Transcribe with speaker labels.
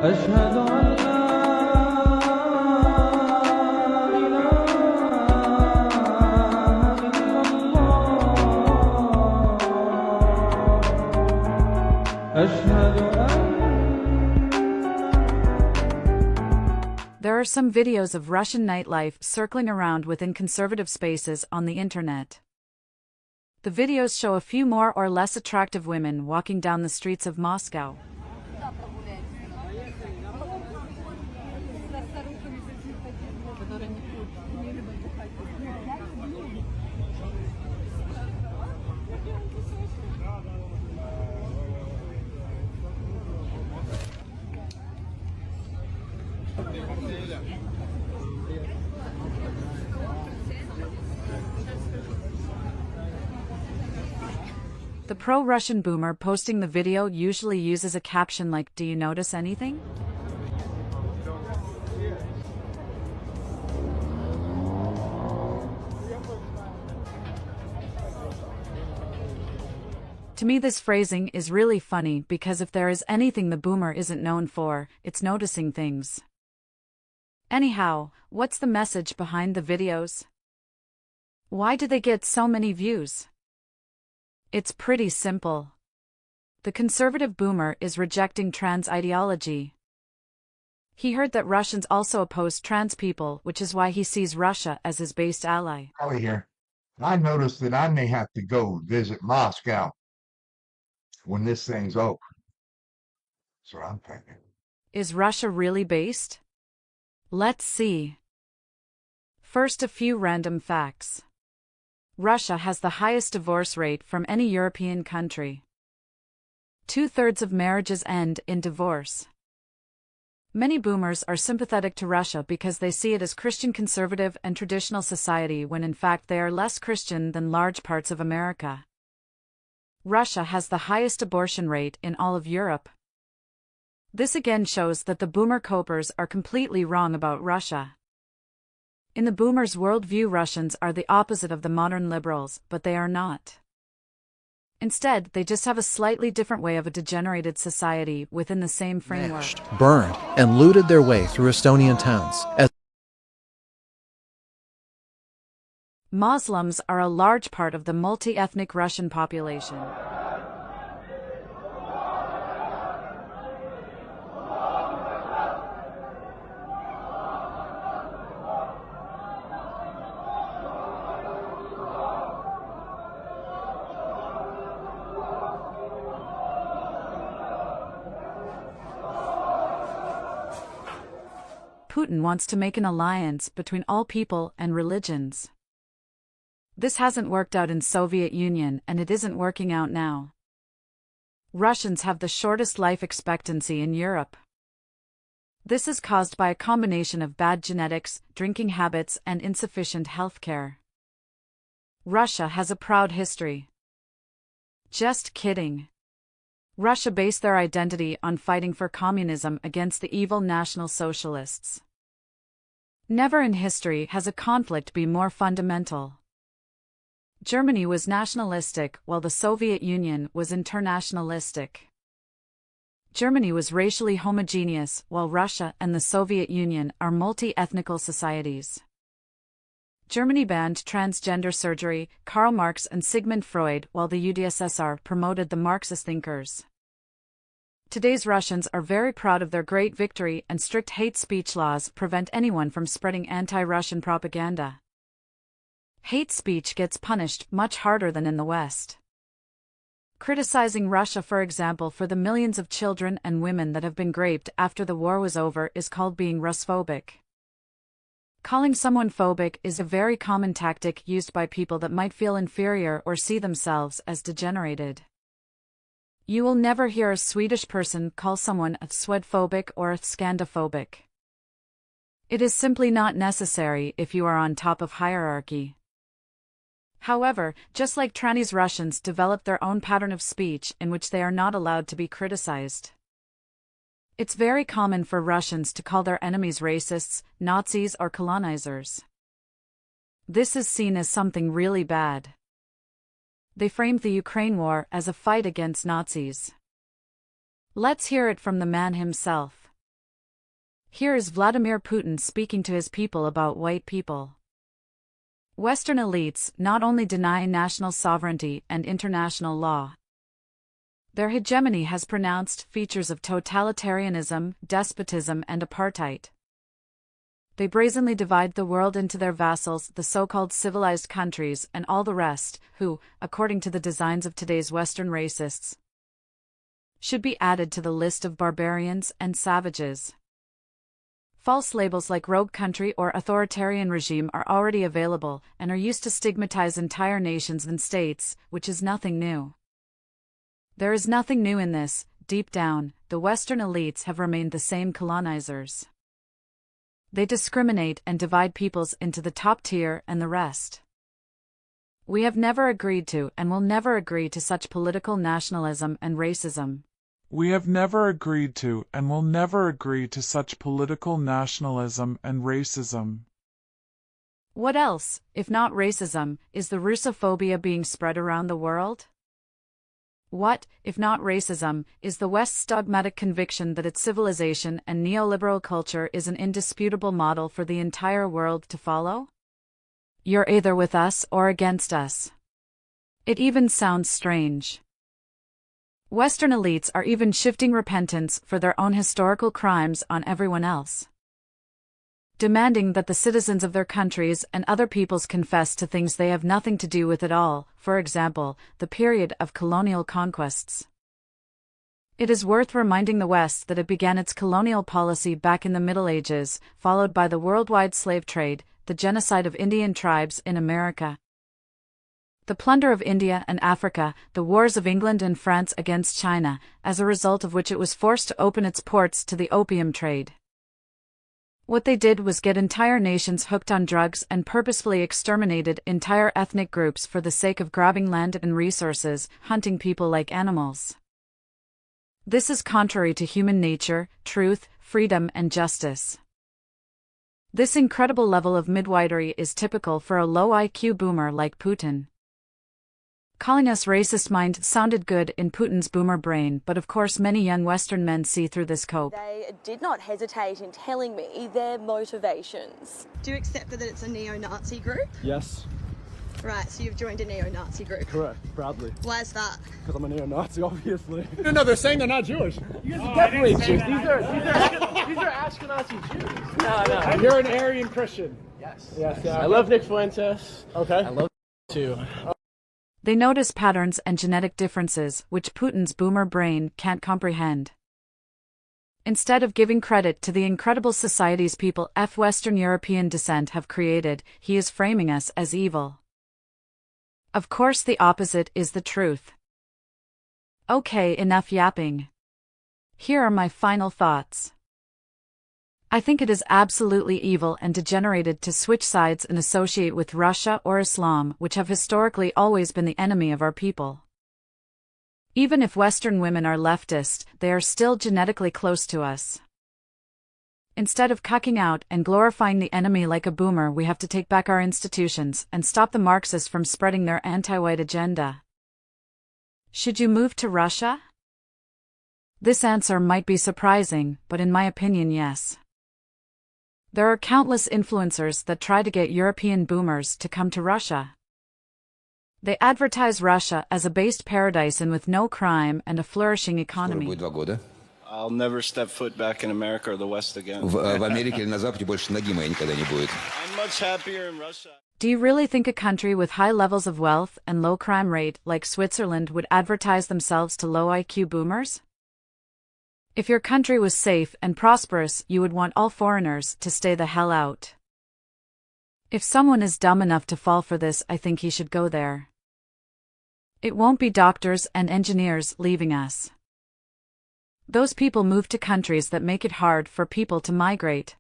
Speaker 1: أشهد أن لا إله إلا الله أشهد أن
Speaker 2: There are some videos of Russian nightlife circling around within conservative spaces on the internet. The videos show a few more or less attractive women walking down the streets of Moscow. The pro-Russian boomer posting the video usually uses a caption like, "Do you notice anything?" To me, this phrasing is really funny because if there is anything the boomer isn't known for, it's noticing things. Anyhow, what's the message behind the videos? Why do they get so many views? It's pretty simple. The conservative boomer is rejecting trans ideology. He heard that Russians also oppose trans people, which is why he sees Russia as his best ally.
Speaker 3: Kelly here. I noticed that I may have to go visit Moscow when this thing's over. That's what I'm thinking.
Speaker 2: Is Russia really based? Let's see. First, a few random facts. Russia has the highest divorce rate from any European country. 2/3 of marriages end in divorce. Many boomers are sympathetic to Russia because they see it as Christian conservative and traditional society when in fact they are less Christian than large parts of America. Russia has the highest abortion rate in all of Europe. This again shows that the boomer copers are completely wrong about Russia. In the boomers' worldview, Russians are the opposite of the modern liberals, but they are not. Instead, they just have a slightly different way of a degenerated society within the same framework.
Speaker 4: Burned, and looted their way through Estonian towns. As
Speaker 2: Muslims are a large part of the multi-ethnic Russian population. Putin wants to make an alliance between all people and religions. This hasn't worked out in Soviet Union and it isn't working out now. Russians have the shortest life expectancy in Europe. This is caused by a combination of bad genetics, drinking habits, and insufficient healthcare. Russia has a proud history. Just kidding. Russia based their identity on fighting for communism against the evil National Socialists. Never in history has a conflict been more fundamental. Germany was nationalistic while the Soviet Union was internationalistic. Germany was racially homogeneous while Russia and the Soviet Union are multi-ethnical societies. Germany banned transgender surgery, Karl Marx and Sigmund Freud, while the UdSSR promoted the Marxist thinkers. Today's Russians are very proud of their great victory, and strict hate speech laws prevent anyone from spreading anti-Russian propaganda. Hate speech gets punished much harder than in the West. Criticizing Russia, for example, for the millions of children and women that have been raped after the war was over is called being Rusphobic. Calling someone phobic is a very common tactic used by people that might feel inferior or see themselves as degenerated. You will never hear a Swedish person call someone a Swedphobic or a Scandophobic. It is simply not necessary if you are on top of hierarchy. However, just like trannies, Russians developed their own pattern of speech in which they are not allowed to be criticized. It's very common for Russians to call their enemies racists, Nazis, or colonizers. This is seen as something really bad. They framed the Ukraine war as a fight against Nazis. Let's hear it from the man himself. Here is Vladimir Putin speaking to his people about white people. Western elites not only deny national sovereignty and international law. Their hegemony has pronounced features of totalitarianism, despotism, and apartheid. They brazenly divide the world into their vassals, the so-called civilized countries, and all the rest, who, according to the designs of today's Western racists, should be added to the list of barbarians and savages. False labels like rogue country or authoritarian regime are already available and are used to stigmatize entire nations and states, which is nothing new. There is nothing new in this. Deep down, the Western elites have remained the same colonizers. They discriminate and divide peoples into the top tier and the rest. We have never agreed to and will never agree to such political nationalism and racism.
Speaker 5: We have never agreed to and will never agree to such political nationalism and racism.
Speaker 2: What else, if not racism, is the Russophobia being spread around the world? What, if not racism, is the West's dogmatic conviction that its civilization and neoliberal culture is an indisputable model for the entire world to follow? You're either with us or against us. It even sounds strange. Western elites are even shifting repentance for their own historical crimes on everyone else, demanding that the citizens of their countries and other peoples confess to things they have nothing to do with at all, for example, the period of colonial conquests. It is worth reminding the West that it began its colonial policy back in the Middle Ages, followed by the worldwide slave trade, the genocide of Indian tribes in America, the plunder of India and Africa, the wars of England and France against China, as a result of which it was forced to open its ports to the opium trade. What they did was get entire nations hooked on drugs and purposefully exterminated entire ethnic groups for the sake of grabbing land and resources, hunting people like animals. This is contrary to human nature, truth, freedom, and justice. This incredible level of midwifery is typical for a low IQ boomer like Putin. Calling us racist mind sounded good in Putin's boomer brain, but of course many young Western men see through this cope.
Speaker 6: They did not hesitate in telling me their motivations. Do you accept that it's a neo-Nazi group?
Speaker 7: Yes.
Speaker 6: Right, so you've joined a neo-Nazi group.
Speaker 7: Correct, proudly.
Speaker 6: Why is that?
Speaker 7: Because I'm a neo-Nazi, obviously. No, they're saying they're not Jewish. You guys are definitely Jews. These are Ashkenazi Jews. No. You're an Aryan Christian. Yes. Yes. I love Nick Fuentes. Okay. I love too.
Speaker 2: They notice patterns and genetic differences which Putin's boomer brain can't comprehend. Instead of giving credit to the incredible societies people of Western European descent have created, he is framing us as evil. Of course, the opposite is the truth. Okay, enough yapping. Here are my final thoughts. I think it is absolutely evil and degenerated to switch sides and associate with Russia or Islam, which have historically always been the enemy of our people. Even if Western women are leftist, they are still genetically close to us. Instead of cucking out and glorifying the enemy like a boomer, we have to take back our institutions and stop the Marxists from spreading their anti-white agenda. Should you move to Russia? This answer might be surprising, but in my opinion, yes. There are countless influencers that try to get European boomers to come to Russia. They advertise Russia as a based paradise and with no crime and a flourishing economy.
Speaker 8: I'll never step foot back in America or the West again. I'm much happier in Russia.
Speaker 2: Do you really think a country with high levels of wealth and low crime rate like Switzerland would advertise themselves to low IQ boomers? If your country was safe and prosperous, you would want all foreigners to stay the hell out. If someone is dumb enough to fall for this, I think he should go there. It won't be doctors and engineers leaving us. Those people move to countries that make it hard for people to migrate.